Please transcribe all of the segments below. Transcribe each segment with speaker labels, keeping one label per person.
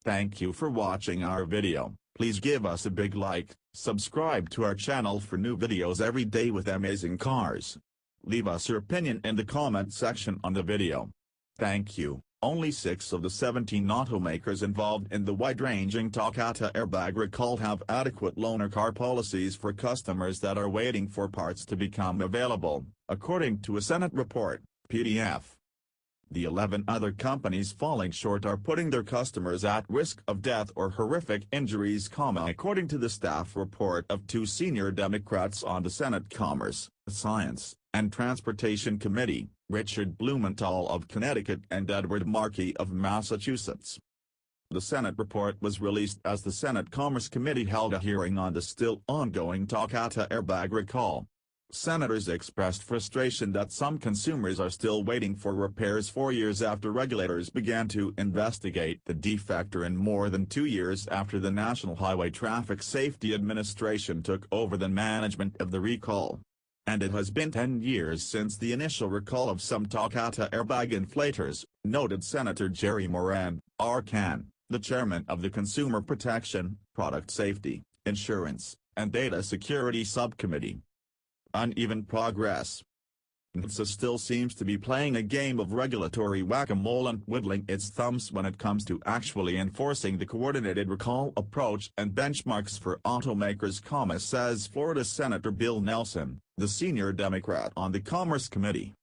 Speaker 1: Thank you for watching our video. Please give us a big like, subscribe to our channel for new videos every day with amazing cars. Leave us your opinion in the comment section on the video. Thank you. Only 6 of the 17 automakers involved in the wide-ranging Takata Airbag recall have adequate loaner car policies for customers that are waiting for parts to become available, according to a Senate report, PDF. The 11 other companies falling short are putting their customers at risk of death or horrific injuries, according to the staff report of 2 senior Democrats on the Senate Commerce, Science, and Transportation Committee, Richard Blumenthal of Connecticut and Edward Markey of Massachusetts. The Senate report was released as the Senate Commerce Committee held a hearing on the still ongoing Takata Airbag recall. Senators expressed frustration that some consumers are still waiting for repairs 4 years after regulators began to investigate the defect, and more than 2 years after the National Highway Traffic Safety Administration took over the management of the recall. And it has been 10 years since the initial recall of some Takata Airbag inflators, noted Senator Jerry Moran, RCAN, the chairman of the Consumer Protection, Product Safety, Insurance, and Data Security Subcommittee. Uneven progress. NHTSA still seems to be playing a game of regulatory whack-a-mole and twiddling its thumbs when it comes to actually enforcing the coordinated recall approach and benchmarks for automakers, says Florida Senator Bill Nelson, the senior Democrat on the Commerce Committee.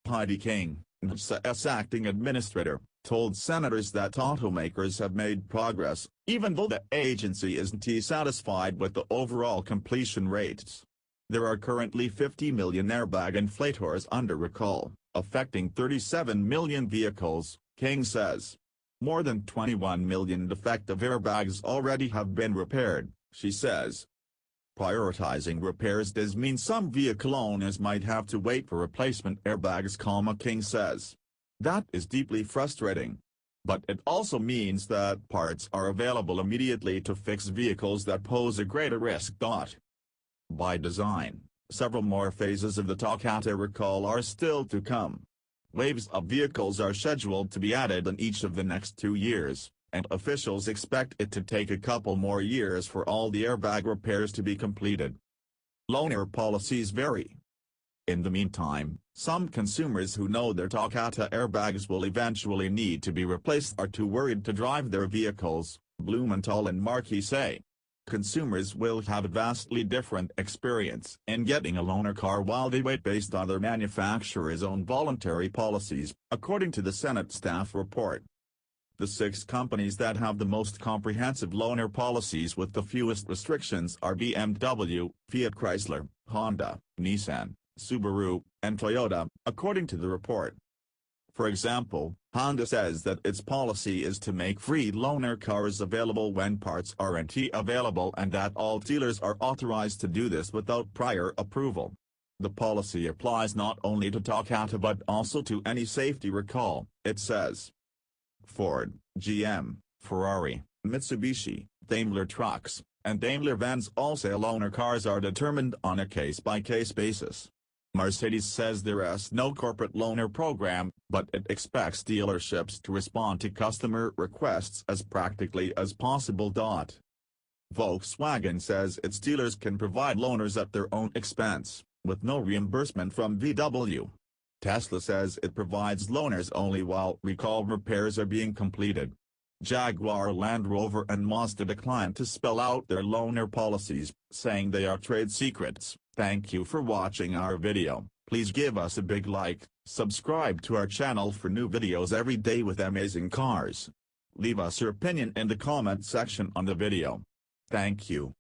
Speaker 1: Heidi King, NHTSA's acting administrator, told senators that automakers have made progress, even though the agency isn't satisfied with the overall completion rates. There are currently 50 million airbag inflators under recall, affecting 37 million vehicles, King says. More than 21 million defective airbags already have been repaired, she says. Prioritizing repairs does mean some vehicle owners might have to wait for replacement airbags, King says. That is deeply frustrating. But it also means that parts are available immediately to fix vehicles that pose a greater risk. By design, several more phases of the Takata recall are still to come. Waves of vehicles are scheduled to be added in each of the next 2 years, and officials expect it to take a couple more years for all the airbag repairs to be completed. Loaner policies vary. In the meantime, some consumers who know their Takata airbags will eventually need to be replaced are too worried to drive their vehicles, Blumenthal and Markey say. Consumers will have a vastly different experience in getting a loaner car while they wait based on their manufacturer's own voluntary policies, according to the Senate staff report. The 6 companies that have the most comprehensive loaner policies with the fewest restrictions are BMW, Fiat Chrysler, Honda, Nissan, Subaru, and Toyota, according to the report. For example, Honda says that its policy is to make free loaner cars available when parts aren't available, and that all dealers are authorized to do this without prior approval. The policy applies not only to Takata but also to any safety recall, it says. Ford, GM, Ferrari, Mitsubishi, Daimler Trucks, and Daimler Vans all say loaner cars are determined on a case-by-case basis. Mercedes says there is no corporate loaner program, but it expects dealerships to respond to customer requests as practically as possible. Volkswagen says its dealers can provide loaners at their own expense, with no reimbursement from VW. Tesla says it provides loaners only while recall repairs are being completed. Jaguar, Land Rover and Mazda declined to spell out their loaner policies, saying they are trade secrets. Thank you for watching our video. Please give us a big like, subscribe to our channel for new videos every day with amazing cars. Leave us your opinion in the comment section on the video. Thank you.